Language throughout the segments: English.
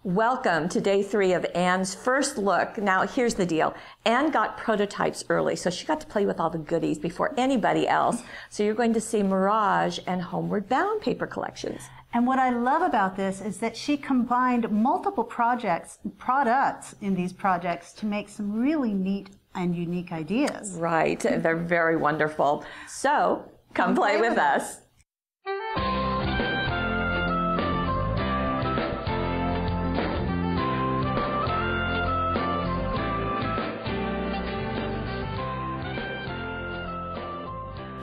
Welcome to day 3 of Anne's first look. Now, here's the deal. Anne got prototypes early, so she got to play with all the goodies before anybody else. So you're going to see Mirage and Homeward Bound paper collections. And what I love about this is that she combined multiple products in these projects to make some really neat and unique ideas. Right. They're very wonderful. So come play with us.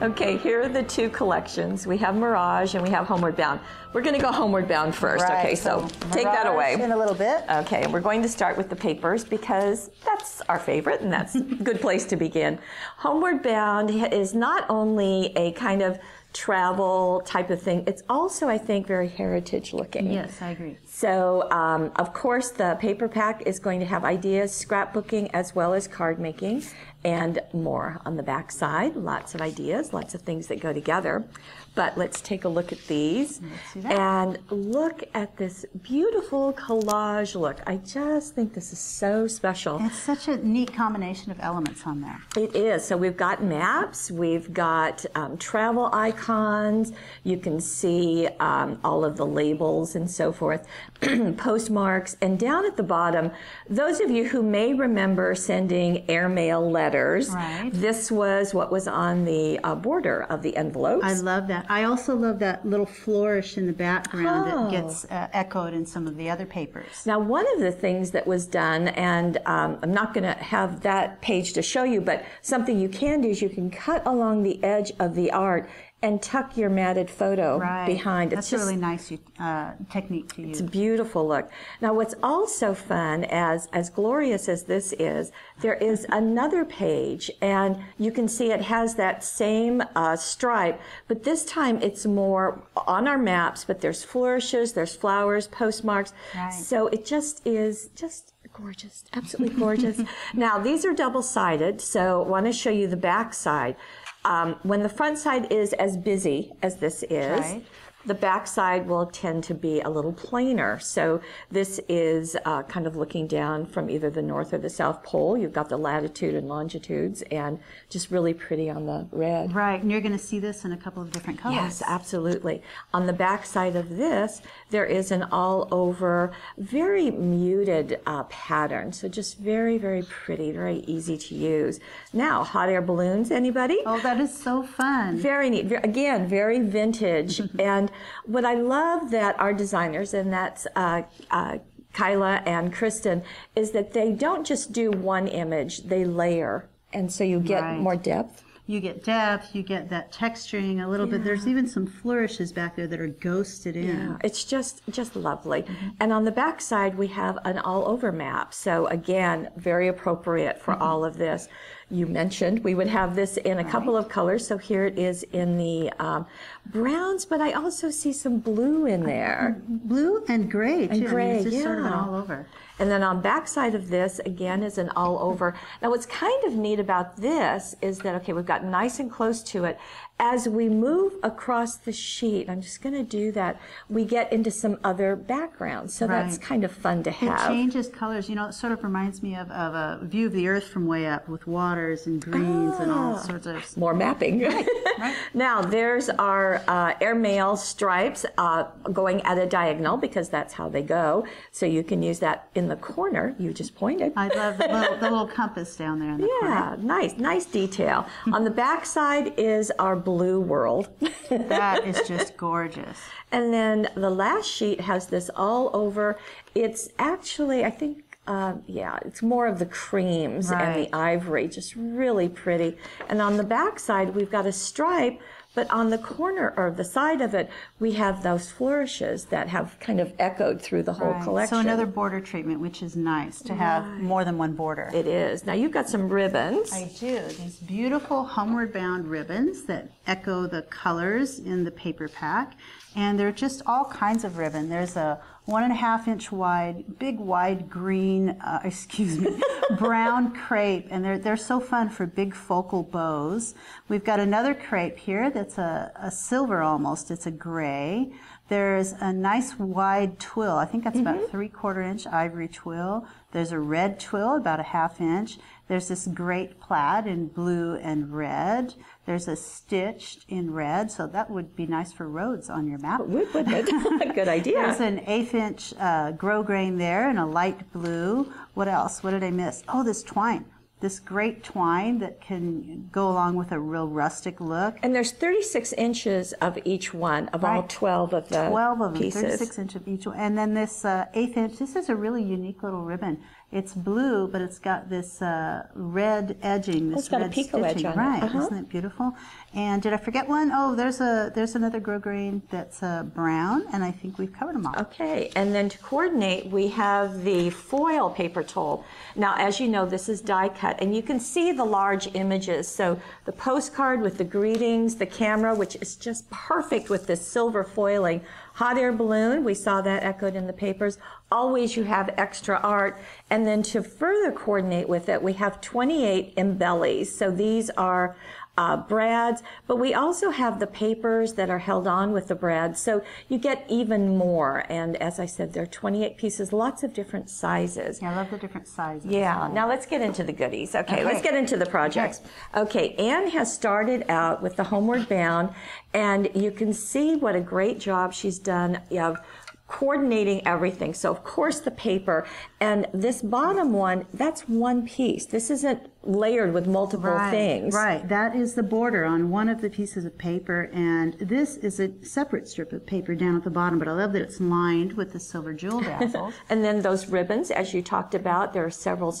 Okay, here are the 2 collections. We have Mirage and we have Homeward Bound. We're going to go Homeward Bound first. Right, okay, so take that away. In a little bit. Okay, and we're going to start with the papers because that's our favorite and that's a good place to begin. Homeward Bound is not only a kind of travel type of thing, it's also, I think, very heritage looking. Yes, I agree. So, of course, the paper pack is going to have ideas, scrapbooking, as well as card making, and more on the back side. Lots of ideas, lots of things that go together. But let's take a look at these. And look at this beautiful collage look. I just think this is so special. It's such a neat combination of elements on there. It is. So we've got maps, we've got travel icons, you can see all of the labels and so forth, postmarks, and down at the bottom, those of you who may remember sending airmail letters, right. This was what was on the border of the envelopes. I love that. I also love that little flourish in the background that gets echoed in some of the other papers. Now, one of the things that was done, and I'm not going to have that page to show you, but something you can do is you can cut along the edge of the art and tuck your matted photo behind. That's a really nice technique to use. It's a beautiful look. Now, what's also fun, as glorious as this is, there is another page, and you can see it has that same stripe, but this time it's more on our maps, but there's flourishes, there's flowers, postmarks. Right. So it just is gorgeous, absolutely gorgeous. Now, these are double-sided, so I want to show you the back side. When the front side is as busy as this is, right. The back side will tend to be a little plainer. So this is kind of looking down from either the North or the South Pole. You've got the latitude and longitudes, and just really pretty on the red. Right, and you're going to see this in a couple of different colors. Yes, absolutely. On the back side of this, there is an all-over, very muted pattern. So just very, very pretty, very easy to use. Now, hot air balloons, anybody? Oh, that is so fun. Very neat. Again, very vintage. And what I love that our designers, and that's Kyla and Kristen, is that they don't just do one image, they layer. And so you get more depth. You get depth, you get that texturing a little bit. There's even some flourishes back there that are ghosted in. Yeah, it's just lovely. And on the back side, we have an all-over map. So again, very appropriate for all of this. You mentioned we would have this in a couple of colors. So here it is in the browns, but I also see some blue in there. Blue and gray, too. And gray, I mean, it's just sort of an all over. And then on back side of this, again, is an all over. Now, what's kind of neat about this is that, okay, we've got nice and close to it. As we move across the sheet, I'm just going to do that, we get into some other backgrounds. So that's kind of fun to have. It changes colors. You know, it sort of reminds me of a view of the earth from way up with waters and greens and all sorts of... More mapping. Right. Now, there's our airmail stripes going at a diagonal because that's how they go. So you can use that in the corner. You just pointed. I love the little compass down there in the corner. Yeah, nice detail. On the back side is our blue world. That is just gorgeous. And then the last sheet has this all over. It's actually, I think, it's more of the creams and the ivory, just really pretty. And on the back side, we've got a stripe, but on the corner or the side of it, we have those flourishes that have kind of echoed through the whole collection. So another border treatment, which is nice to have more than one border. It is. Now you've got some ribbons. I do. These beautiful Homeward Bound ribbons that echo the colors in the paper pack. And they're just all kinds of ribbon. There's a 1.5 inch wide, big wide green, brown crepe, and they're so fun for big focal bows. We've got another crepe here that's a silver almost. It's a gray. There's a nice wide twill. I think that's about 3/4 inch ivory twill. There's a red twill, about a 1/2 inch. There's this great plaid in blue and red. There's a stitched in red, so that would be nice for roads on your map. Wouldn't it? Good idea. There's an 1/8 inch grosgrain there in a light blue. What else? What did I miss? Oh, this twine. This great twine that can go along with a real rustic look. And there's 36 inches of each one, of all 12 of the 12 of them, pieces. 36 inches of each one. And then this 1/8 inch, this is a really unique little ribbon. It's blue, but it's got this red edging, this it's got red a picot edge stitching. on it. Right, isn't it beautiful? And did I forget one? Oh, there's another grosgrain that's brown, and I think we've covered them all. Okay, and then to coordinate, we have the foil paper towel. Now, as you know, this is die cut, and you can see the large images. So the postcard with the greetings, the camera, which is just perfect with this silver foiling. Hot air balloon, we saw that echoed in the papers. Always you have extra art. And then to further coordinate with it, we have 28 embellies. So these are brads, but we also have the papers that are held on with the brads. So you get even more. And as I said, there are 28 pieces, lots of different sizes. Yeah, I love the different sizes. Yeah, now let's get into the goodies. Okay, let's get into the projects. Okay, Anne has started out with the Homeward Bound, and you can see what a great job she's done of coordinating everything. So of course the paper, and this bottom one, that's one piece. This isn't layered with multiple things. Right, that is the border on one of the pieces of paper, and this is a separate strip of paper down at the bottom, but I love that it's lined with the silver jewel dazzles. And then those ribbons, as you talked about, there are several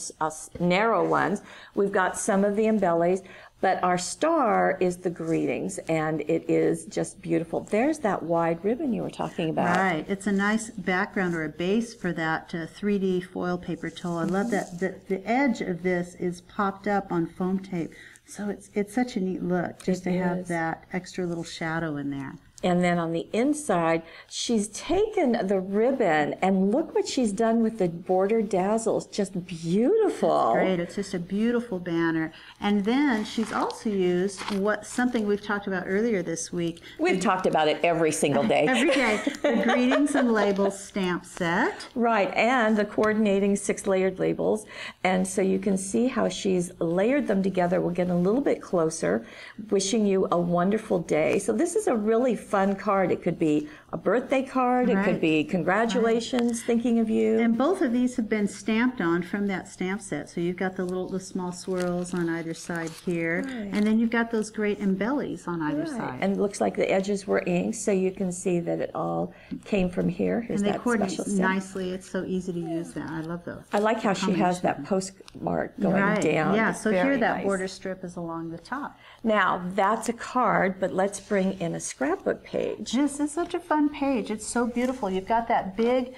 narrow ones. We've got some of the embellies. But our star is the greetings, and it is just beautiful. There's that wide ribbon you were talking about. Right. It's a nice background or a base for that 3D foil paper towel. I love that the edge of this is popped up on foam tape. So it's such a neat look just to have that extra little shadow in there. And then on the inside, she's taken the ribbon, and look what she's done with the border dazzles. Just beautiful. That's great. It's just a beautiful banner. And then she's also used something we've talked about earlier this week. We've talked about it every single day. Every day. The Greetings and Labels stamp set. Right, and the coordinating 6 layered labels. And so you can see how she's layered them together. We'll get a little bit closer. Wishing you a wonderful day. So this is a really fun card. It could be a birthday card. It could be congratulations, thinking of you. And both of these have been stamped on from that stamp set. So you've got the small swirls on either side here, and then you've got those great embellies on either side. And it looks like the edges were inked, so you can see that it all came from here. Here's and they that coordinate special stamp. nicely. It's so easy to use that. I love those. I like how she has that postmark going down. Yeah, It's so here very that nice. border strip is along the top. Now, that's a card, but let's bring in a scrapbook page. This is such a fun page. It's so beautiful. You've got that big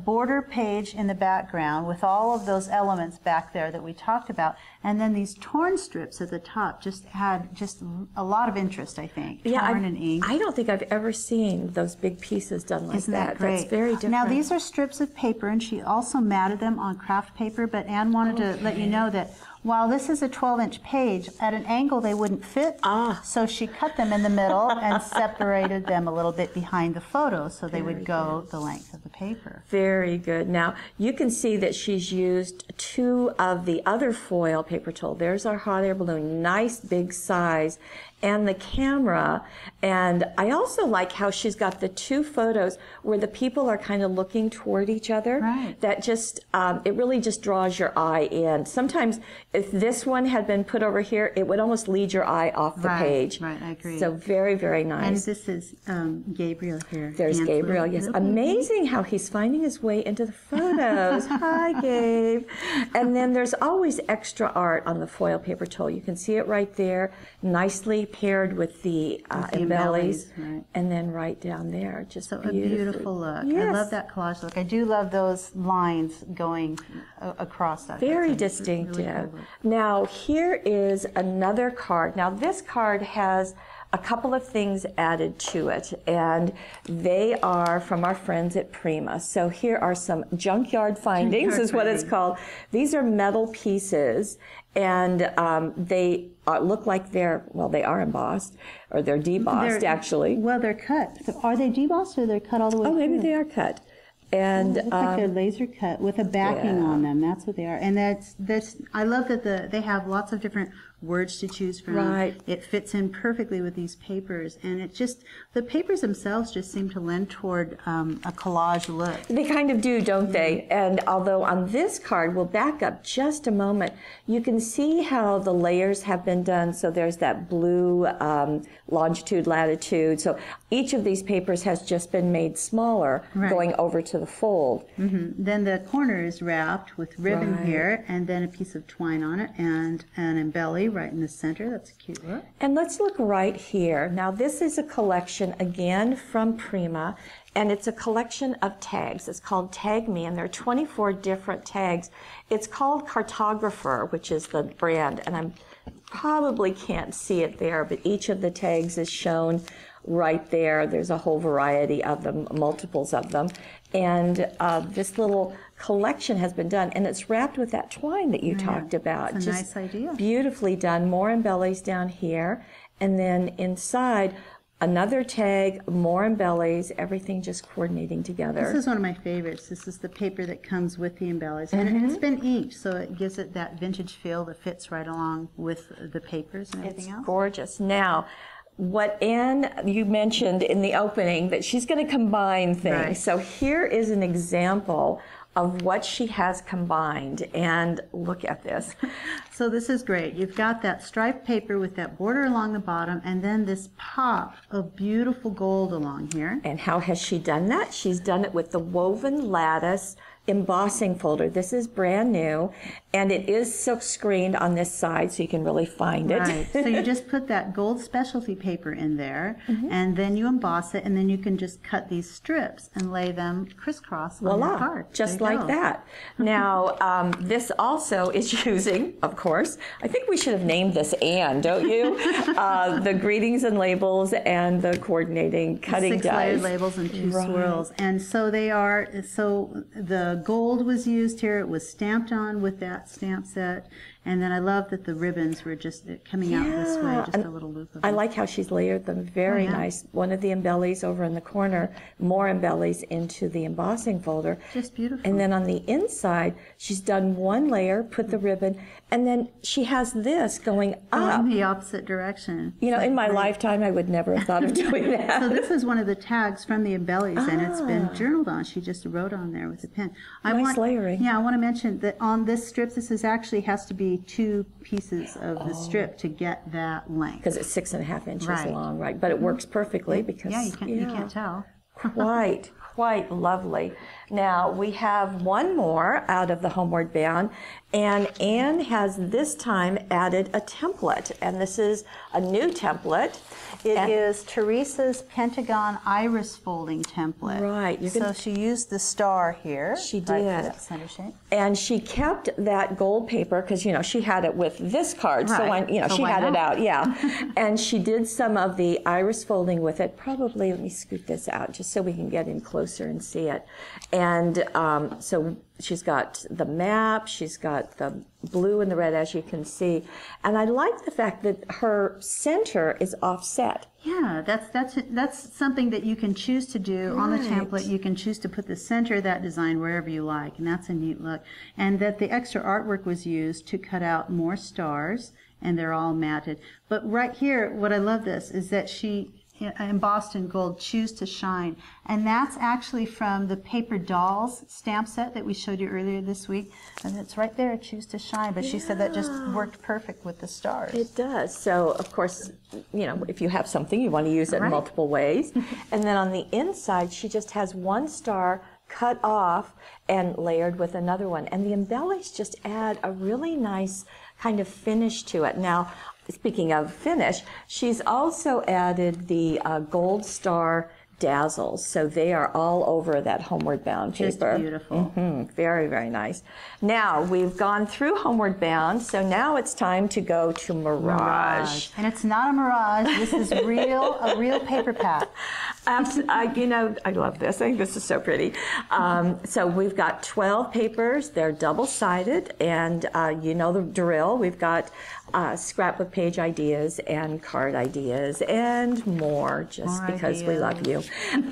border page in the background with all of those elements back there that we talked about. And then these torn strips at the top just had just a lot of interest, I think. Torn and ink. I don't think I've ever seen those big pieces done like Isn't that that. great? That's very different. Now, these are strips of paper, and she also matted them on craft paper, but Anne wanted to let you know that while this is a 12-inch page, at an angle they wouldn't fit, so she cut them in the middle and separated them a little bit behind the photo so they would go the length of the paper. Very good. Now, you can see that she's used 2 of the other foil paper towel. There's our hot air balloon, nice big size, and the camera. And I also like how she's got the 2 photos where the people are kind of looking toward each other. Right. That just, it really just draws your eye in. Sometimes if this one had been put over here, it would almost lead your eye off the page. Right, I agree. So very, very And nice. this is Gabriel here. There's Anne's Gabriel, little- yes. little Amazing how he's finding his way into the photos. Hi, Gabe. And then there's always extra art on the foil paper towel. You can see it right there, nicely paired with the embellies. Right. And then right down there, just So a beautiful look. I love that collage look. I do love those lines going across that. Very That's a distinctive. really cool Now here is another card. Now this card has a couple of things added to it, and they are from our friends at Prima. So here are some junkyard findings, is what it's called. These are metal pieces, and they look like they are embossed, or they're debossed, actually. Well, they're cut. Are they debossed, or they're cut all the way through? Maybe they are cut. And it looks like they're laser cut with a backing on them. That's what they are. And that's I love that they have lots of different words to choose from. Right. It fits in perfectly with these papers, and the papers themselves just seem to lend toward a collage look. They kind of do, don't they? And although on this card, we'll back up just a moment, you can see how the layers have been done. So there's that blue longitude, latitude. So each of these papers has just been made smaller, going over to the fold. Then the corner is wrapped with ribbon here, and then a piece of twine on it, and an embelly right in the center. That's a cute look. And let's look right here. Now this is a collection again from Prima, and it's a collection of tags. It's called Tag Me, and there are 24 different tags. It's called Cartographer, which is the brand, and I probably can't see it there, but each of the tags is shown right there. There's a whole variety of them, multiples of them. And this little collection has been done, and it's wrapped with that twine that you talked about. It's a nice idea. Beautifully done. More embellies down here. And then inside, another tag, more embellies, everything just coordinating together. This is one of my favorites. This is the paper that comes with the embellies. And it's been inked, so it gives it that vintage feel that fits right along with the papers and everything else. It's gorgeous. Now, what Anne, you mentioned in the opening, that she's going to combine things. Right. So here is an example of what she has combined, and look at this. So this is great. You've got that striped paper with that border along the bottom, and then this pop of beautiful gold along here. And how has she done that? She's done it with the woven lattice embossing folder. This is brand new, and it is silk screened on this side, so you can really find it. Right. So you just put that gold specialty paper in there, and then you emboss it, and then you can just cut these strips and lay them crisscross on your card. Just like that. Now, this also is using, of course, I think we should have named this Anne, don't you? The greetings and labels and the coordinating cutting dies. 6 layered labels and 2 swirls. And so they are, so the gold was used here. It was stamped on with that stamp set. And then I love that the ribbons were just coming out this way, just a little loop of them. I like how she's layered them. Very nice. One of the embellies over in the corner, more embellies into the embossing folder. Just beautiful. And then on the inside, she's done one layer, put the ribbon, and then she has this going up. In the opposite direction. You know, in my lifetime, I would never have thought of doing that. So this is one of the tags from the embellies, and it's been journaled on. She just wrote on there with a pen. Nice layering. Yeah, I want to mention that on this strip, this is actually has to be 2 pieces of the strip to get that length. Because it's 6.5 inches long, right? But it works perfectly because you can't tell. Quite lovely. Now we have one more out of the Homeward Bound, and Anne has this time added a template, and this is a new template. It is Teresa's Pentagon Iris Folding template. Right. So she used the star here. She did. Right for that center shape. And she kept that gold paper because, you know, she had it with this card. Right. So, she had it out, and she did some of the iris folding with it. Probably, let me scoot this out just so we can get in closer and see it. And so she's got the map, she's got the blue and the red, as you can see. And I like the fact that her center is offset. Yeah, that's something that you can choose to do on the template. You can choose to put the center of that design wherever you like, and that's a neat look. And that the extra artwork was used to cut out more stars, and they're all matted. But right here, what I love this is that she embossed in gold, Choose to Shine. And that's actually from the Paper Dolls stamp set that we showed you earlier this week. And it's right there, Choose to Shine. But she said that just worked perfect with the stars. It does. So, of course, you know, if you have something, you want to use it in multiple ways. And then on the inside, she just has one star cut off and layered with another one. And the embellies just add a really nice kind of finish to it. Now, speaking of finish, she's also added the gold star dazzles. So they are all over that Homeward Bound paper. Just beautiful. Very, very nice. Now, we've gone through Homeward Bound, so now it's time to go to Mirage. And it's not a mirage. This is a real paper pack. You know, I love this. I think this is so pretty. So we've got 12 papers. They're double-sided, and you know the drill. We've got scrapbook page ideas and card ideas and more, just because we love you.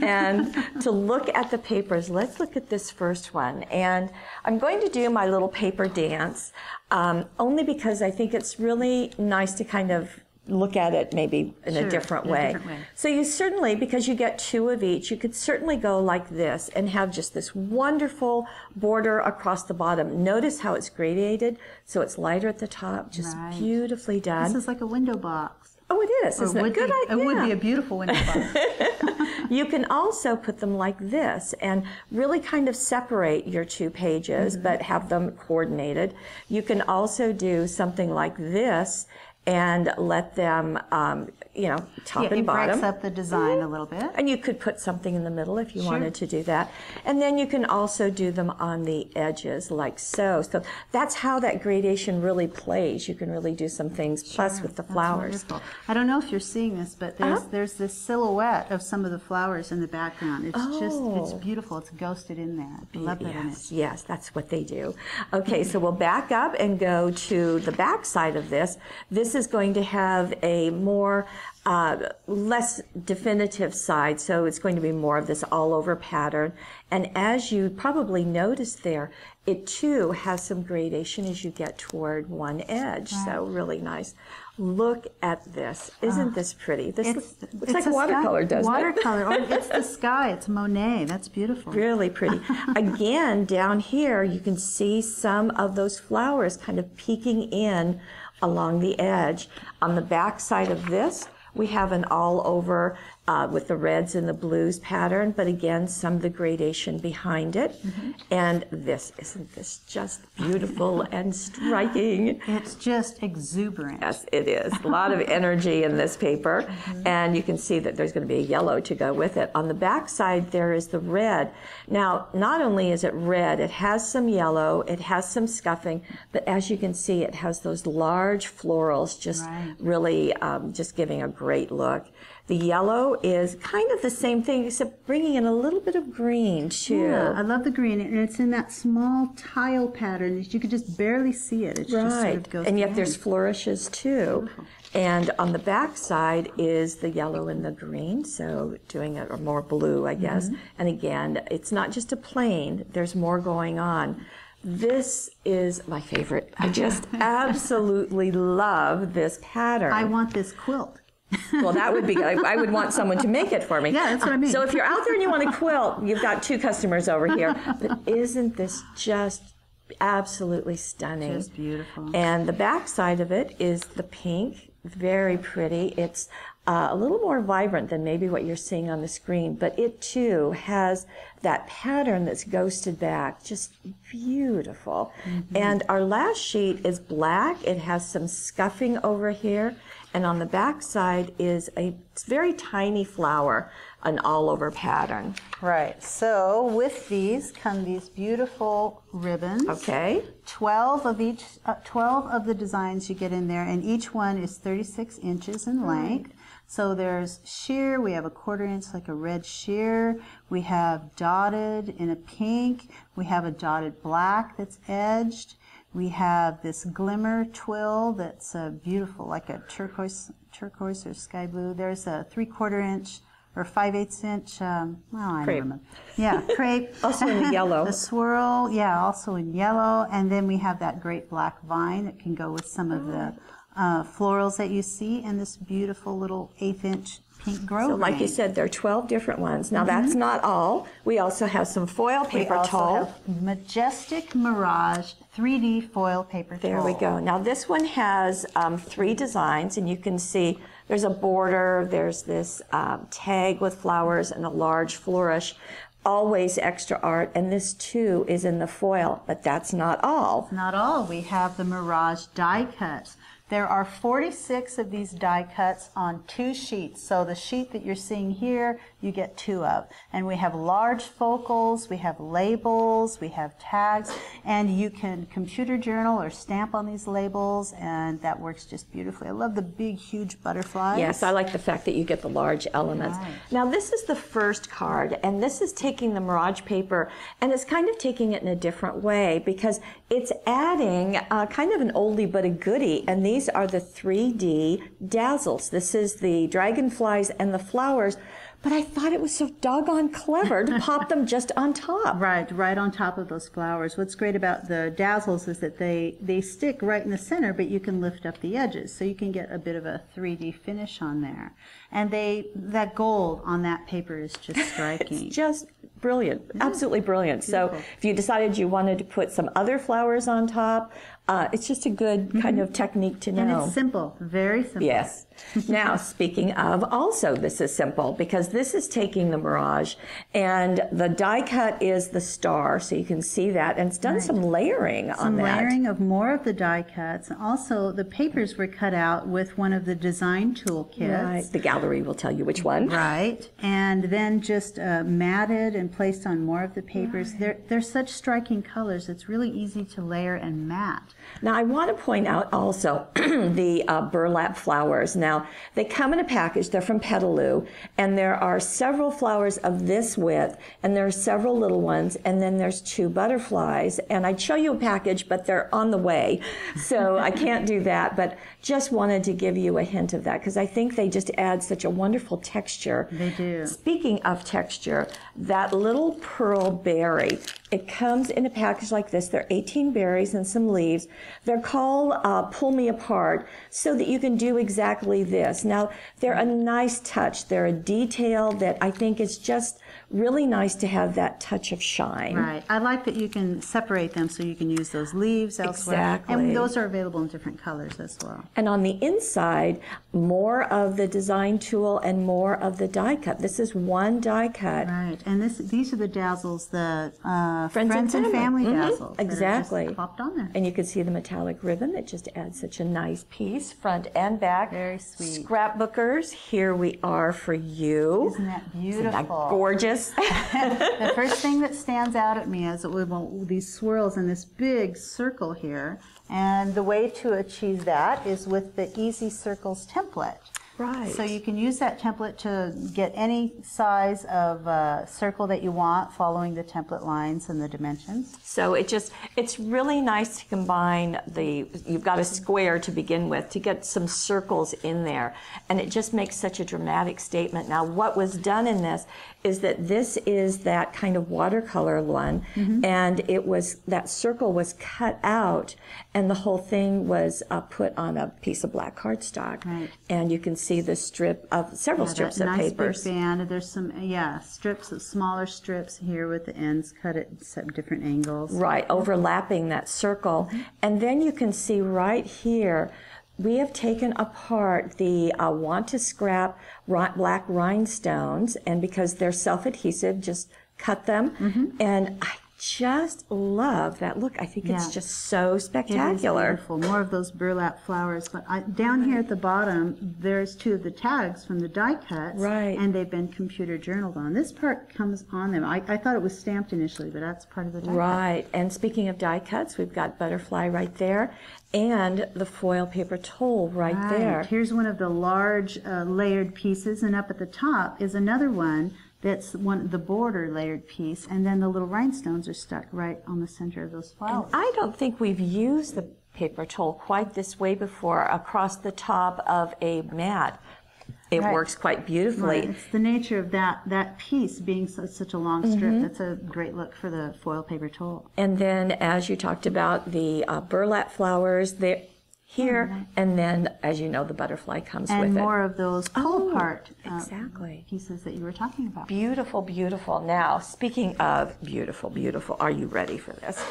And to look at the papers, let's look at this first one. And I'm going to do my little paper dance, only because I think it's really nice to kind of look at it maybe in a different way. So you certainly, because you get 2 of each, you could certainly go like this and have just this wonderful border across the bottom. Notice how it's gradated, so it's lighter at the top, just beautifully done. This is like a window box. Oh, it is. Isn't it? Good idea. It would be a beautiful window box. You can also put them like this and really kind of separate your 2 pages, but have them coordinated. You can also do something like this and let them, you know, top and bottom. It breaks up the design a little bit. And you could put something in the middle if you wanted to do that. And then you can also do them on the edges like so. So that's how that gradation really plays. You can really do some things plus with the flowers. Wonderful. I don't know if you're seeing this, but there's this silhouette of some of the flowers in the background. It's just, it's beautiful. It's ghosted in there. I love that image. Yes, that's what they do. Okay, so we'll back up and go to the back side of this. This is going to have a more less definitive side, so it's going to be more of this all-over pattern. And as you probably noticed there, it too has some gradation as you get toward one edge, so really nice. Look at this. Isn't this pretty? This looks like watercolor, doesn't it? Watercolor. Or it's the sky. It's Monet. That's beautiful. Really pretty. Again, down here, you can see some of those flowers kind of peeking in along the edge. On the back side of this, we have an all-over with the reds and the blues pattern, but again, some of the gradation behind it. And this, isn't this just beautiful and striking? It's just exuberant. Yes, it is. A lot of energy in this paper. And you can see that there's going to be a yellow to go with it. On the back side, there is the red. Now, not only is it red, it has some yellow, it has some scuffing, but as you can see, it has those large florals just really just giving a great look. The yellow is kind of the same thing, except bringing in a little bit of green, too. Yeah, I love the green, and it's in that small tile pattern that you could just barely see it. It just sort of goes and yet down. there's flourishes, too. Beautiful. And on the back side is the yellow and the green, so doing a more blue, I guess. And again, it's not just a plain, there's more going on. This is my favorite. I just absolutely love this pattern. I want this quilt. Well, that would be, I would want someone to make it for me. Yeah, that's what I mean. So if you're out there and you want a quilt, you've got 2 customers over here. But isn't this just absolutely stunning? Just beautiful. And the back side of it is the pink. Very pretty. It's a little more vibrant than maybe what you're seeing on the screen, but it too has that pattern that's ghosted back. Just beautiful. And our last sheet is black. It has some scuffing over here. And on the back side is a very tiny flower, an all-over pattern. Right. So with these come these beautiful ribbons. Okay. 12 of each, 12 of the designs you get in there, and each one is 36 inches in length. So there's sheer, we have a 1/4 inch like a red sheer, we have dotted in a pink, we have a dotted black that's edged, we have this glimmer twill that's beautiful, like a turquoise or sky blue. There's a 3/4 inch or 5/8 inch, well, I don't remember. Yeah, crepe. Also in the yellow. The swirl, yeah, also in yellow. And then we have that great black vine that can go with some of the florals that you see, and this beautiful little 1/8 inch pink grove. So like you said, there are 12 different ones. Now that's not all. We also have some foil paper tulle. We also have majestic Mirage 3D foil paper tulle. There we go. Now this one has 3 designs, and you can see there's a border, there's this tag with flowers and a large flourish. Always extra art, and this too is in the foil, but that's not all. Not all. We have the Mirage die cuts. There are 46 of these die cuts on 2 sheets. So the sheet that you're seeing here, you get 2 of. And we have large focals, we have labels, we have tags, and you can computer journal or stamp on these labels, and that works just beautifully. I love the big, huge butterflies. Yes, I like the fact that you get the large elements. Right. Now, this is the first card, and this is taking the Mirage paper, and it's kind of taking it in a different way because it's adding kind of an oldie but a goodie, and these are the 3D dazzles. This is the dragonflies and the flowers, but I thought it was so doggone clever to pop them just on top. Right on top of those flowers. What's great about the dazzles is that they stick right in the center, but you can lift up the edges, so you can get a bit of a 3D finish on there. And that gold on that paper is just striking. It's just brilliant, absolutely brilliant. Beautiful. So if you decided you wanted to put some other flowers on top, it's just a good kind of technique to know. And it's simple, very simple. Yes. Now, speaking of, also this is simple because this is taking the Mirage, and the die cut is the star, so you can see that, and it's done some layering on that. Some layering of more of the die cuts. Also, the papers were cut out with one of the design tool kits. Right. The gallery will tell you which one. Right. And then just matted and placed on more of the papers. Right. They're such striking colors. It's really easy to layer and mat. Now, I want to point out also the burlap flowers. Now, they come in a package. They're from Petaloo, and there are several flowers of this width, and there are several little ones, and then there's 2 butterflies. And I'd show you a package, but they're on the way, so I can't do that. But just wanted to give you a hint of that, because I think they just add such a wonderful texture. They do. Speaking of texture, that little pearl berry, it comes in a package like this. There are 18 berries and some leaves. They're called Pull Me Apart, so that you can do exactly this. Now, they're a nice touch. They're a detail that I think is just really nice to have that touch of shine. Right. I like that you can separate them so you can use those leaves elsewhere. Exactly. And those are available in different colors as well. And on the inside, more of the design tool and more of the die cut. This is one die cut. Right. And these are the dazzles, the friends and family dazzles. Exactly. That are just popped on there. And you can see the metallic ribbon that just adds such a nice piece, front and back. Very sweet. Scrapbookers, here we are for you. Isn't that beautiful? Isn't that gorgeous? The first thing that stands out at me is these swirls in this big circle here. And the way to achieve that is with the Easy Circles template. Right. So you can use that template to get any size of circle that you want, following the template lines and the dimensions. So it's really nice to combine you've got a square to begin with, to get some circles in there. And it just makes such a dramatic statement. Now, what was done in this is that this is that kind of watercolor one, and that circle was cut out, and the whole thing was put on a piece of black cardstock. Right. And you can see the several strips of papers. Nice big band. There's some, smaller strips here with the ends cut at some different angles. Right, overlapping that circle. And then you can see right here, we have taken apart the Want to Scrap black rhinestones, and because they're self-adhesive, just cut them. And I just love that look. I think it's just so spectacular. It is beautiful. More of those burlap flowers. But down here at the bottom, there's 2 of the tags from the die cuts. Right. And they've been computer journaled on. This part comes on them. I thought it was stamped initially, but that's part of the die cut. Right. And speaking of die cuts, we've got Butterfly right there, and the foil paper toll right there. Here's one of the large layered pieces, and up at the top is another one. That's the border layered piece, and then the little rhinestones are stuck right on the center of those flowers. And I don't think we've used the paper toll quite this way before, across the top of a mat. It works quite beautifully. Right. It's the nature of that piece being such a long strip. That's a great look for the foil paper toll. And then, as you talked about, the burlap flowers here, and then, as you know, the butterfly comes with it. And more of those pull-apart pieces that you were talking about. Beautiful, beautiful. Now, speaking of beautiful, beautiful, are you ready for this?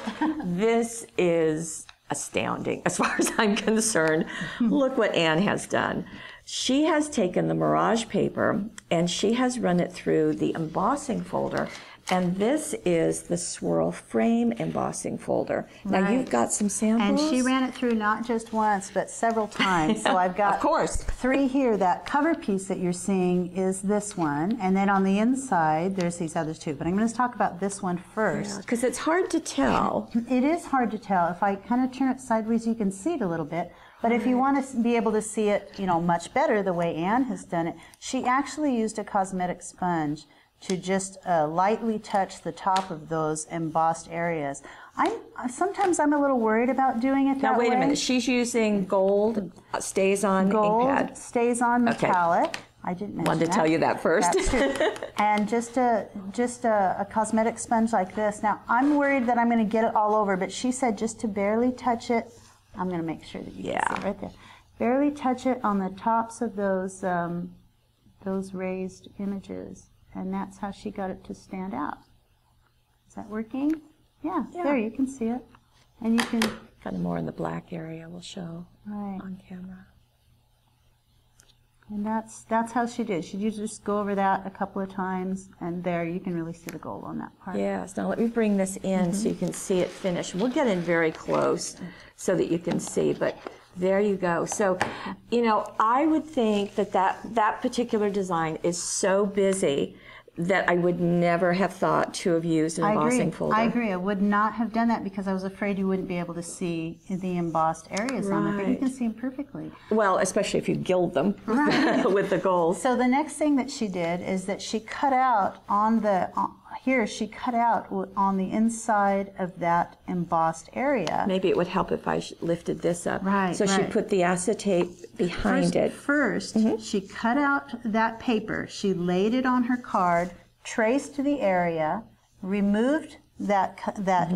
This is astounding as far as I'm concerned. Look what Anne has done. She has taken the Mirage paper and she has run it through the embossing folder, And this is the swirl frame embossing folder. Now Right. you've got some samples. And she ran it through not just once, but several times. So I've got Of course. 3 here. That cover piece that you're seeing is this one. And then on the inside, there's these other 2. But I'm going to talk about this one first. Because it's hard to tell. It is hard to tell. If I kind of turn it sideways, you can see it a little bit. But if you want to be able to see it, you know, much better the way Anne has done it, she actually used a cosmetic sponge to just lightly touch the top of those embossed areas. Sometimes I'm a little worried about doing it that way. Now wait a minute. She's using gold stays on Gold ink pad. stays on Okay. metallic. I didn't mention Wanted to tell you that first. That's true. And just a cosmetic sponge like this. Now I'm worried that I'm going to get it all over, but she said just to barely touch it. I'm going to make sure that you can see it right there. Barely touch it on the tops of those raised images. And that's how she got it to stand out. Is that working? Yeah, there you can see it. And you can... Kind of more in the black area we'll show on camera. And that's how she did. She used to just go over that a couple of times, and there you can really see the gold on that part. Yes, now let me bring this in so you can see it finished. We'll get in very close so that you can see, but there you go. So, you know, I would think that particular design is so busy that I would never have thought to have used an embossing folder. I agree. I would not have done that because I was afraid you wouldn't be able to see the embossed areas on it, but you can see them perfectly. Well, especially if you gild them with the gold. So the next thing that she did is that she cut out on the she cut out on the inside of that embossed area. Maybe it would help if I lifted this up. Right, So she put the acetate behind it. First, she cut out that paper. She laid it on her card, traced the area, removed that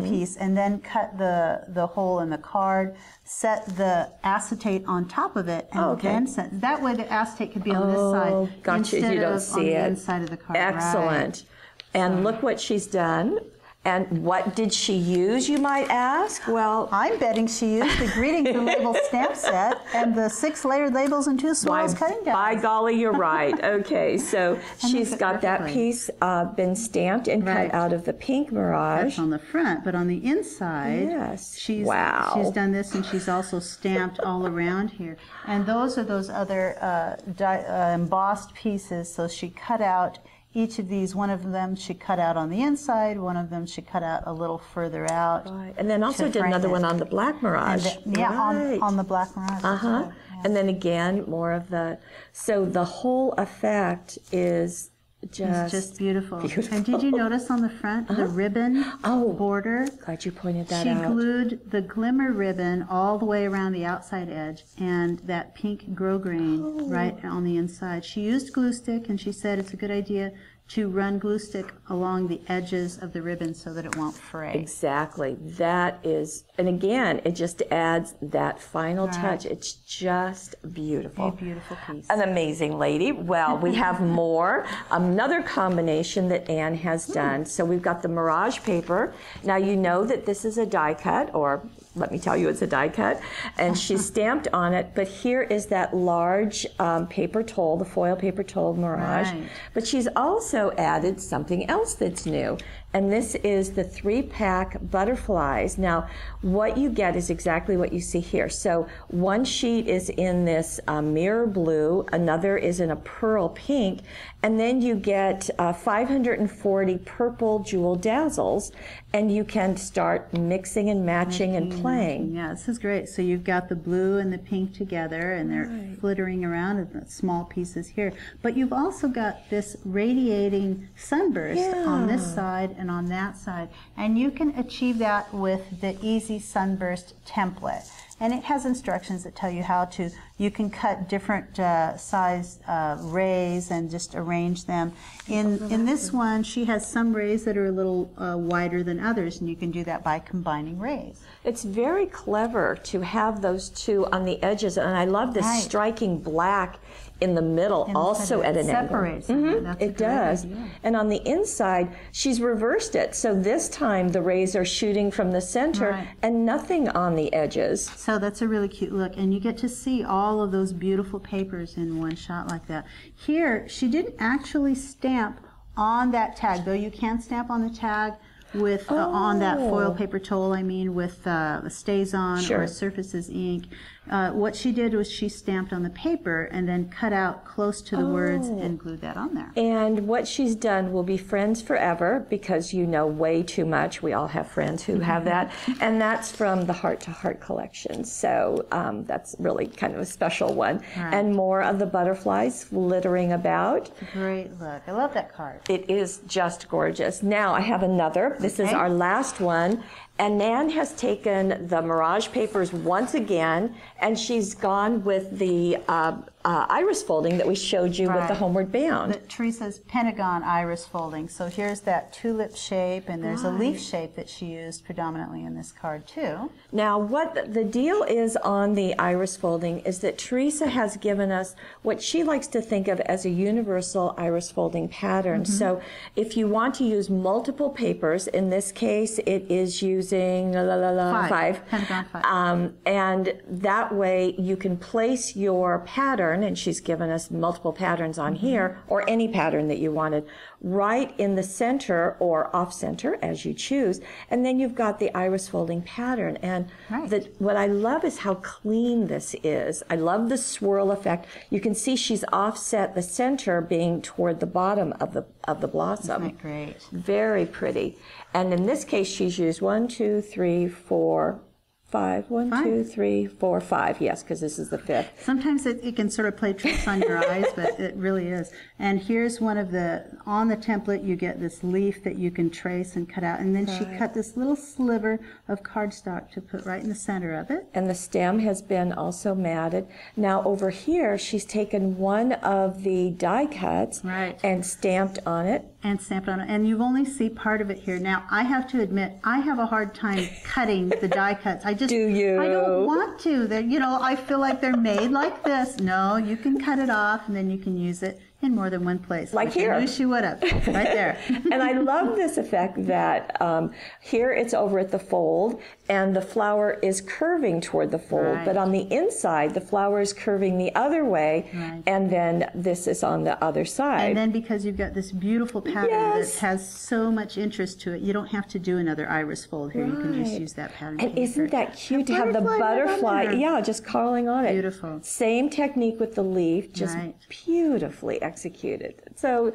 piece, and then cut the hole in the card, set the acetate on top of it, and then set. That way the acetate could be on this side Gotcha. instead You don't of see on it. the inside of the card. Excellent. Right. And look what she's done. And what did she use, you might ask? Well, I'm betting she used the Greetings and Labels stamp set and the 6 layered labels and 2 swirls cutting dies. by golly, you're right. Okay, so she's got that perfectly. piece been stamped and cut out of the pink Mirage. That's on the front, but on the inside, she's done this, and she's also stamped all around here. And those are those other embossed pieces. So she cut out each of these. One of them she cut out on the inside. One of them she cut out a little further out. Right. And then also did another one on the black Mirage. On the black Mirage. Yeah. And then again, more of the. So the whole effect is just beautiful. And did you notice on the front the ribbon border? Glad you pointed that out. She glued the glimmer ribbon all the way around the outside edge and that pink grosgrain right on the inside. She used glue stick, and she said it's a good idea to run glue stick along the edges of the ribbon so that it won't fray. Exactly. That is, and again, it just adds that final touch. It's just beautiful. A beautiful piece. An amazing lady. Well, we have more. Another combination that Anne has done. So we've got the Mirage paper. Now you know that this is a die cut, or let me tell you it's a die cut, and she's stamped on it, but here is that large paper towel, the foil paper towel Mirage. Right. But she's also added something else that's new, and this is the 3-pack butterflies. Now, what you get is exactly what you see here. So one sheet is in this mirror blue, another is in a pearl pink, and then you get 540 purple jewel dazzles, and you can start mixing and matching and playing. Yeah, this is great. So you've got the blue and the pink together, and they're flittering around in the small pieces here. But you've also got this radiating sunburst on this side and on that side. And you can achieve that with the Easy Sunburst template. And it has instructions that tell you how to, you can cut different size rays and just arrange them. In this one, she has some rays that are a little wider than others, and you can do that by combining rays. It's very clever to have those two on the edges, and I love this striking black in the middle, also at an angle. It does. Idea. And on the inside, she's reversed it. So this time the rays are shooting from the center and nothing on the edges. So that's a really cute look, and you get to see all of those beautiful papers in one shot like that. Here, she didn't actually stamp on that tag, though you can stamp on the tag with on that foil paper towel, I mean, with stays on or surfaces ink. What she did was she stamped on the paper and then cut out close to the words and glued that on there. And what she's done will be friends forever, because you know way too much. We all have friends who have that. And that's from the Heart to Heart collection. So that's really kind of a special one. Right. And more of the butterflies littering about. Great look. I love that card. It is just gorgeous. Now I have another. This is our last one. And Nan has taken the Mirage papers once again, and she's gone with the iris folding that we showed you with the Homeward Bound. Teresa's Pentagon iris folding. So here's that tulip shape, and there's a leaf shape that she used predominantly in this card too. Now what the deal is on the iris folding is that Teresa has given us what she likes to think of as a universal iris folding pattern. So if you want to use multiple papers, in this case it is using five. Pentagon 5. And that way you can place your pattern, and she's given us multiple patterns on here, or any pattern that you wanted, right in the center or off center as you choose, and then you've got the iris folding pattern. And what I love is how clean this is. I love the swirl effect. You can see she's offset the center being toward the bottom of the blossom. Isn't that great? Very pretty. And in this case she's used 1, 2, 3, 4, 5. 1, 2, 3, 4, 5. Yes, because this is the 5th. Sometimes it can sort of play tricks on your eyes, but it really is. And here's one of the, on the template you get this leaf that you can trace and cut out. And then she cut this little sliver of cardstock to put right in the center of it. And the stem has been also matted. Now over here she's taken one of the die cuts and stamped on it. And stamped on it. And you only see part of it here. Now, I have to admit, I have a hard time cutting the die cuts. Do you? I don't want to. They're, you know, I feel like they're made like this. No, you can cut it off and then you can use it in more than one place. Like here. I knew she would have. Right there. And I love this effect that here it's over at the fold and the flower is curving toward the fold, but on the inside the flower is curving the other way, and then this is on the other side. And then because you've got this beautiful pattern that has so much interest to it, you don't have to do another iris fold here. You can just use that pattern. And isn't that cute to have the butterfly, just calling on it. Beautiful. Same technique with the leaf, just beautifully executed. So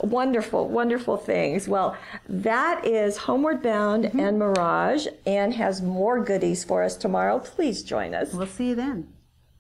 wonderful, wonderful things. Well, that is Homeward Bound and Mirage. Anne has more goodies for us tomorrow. Please join us. We'll see you then.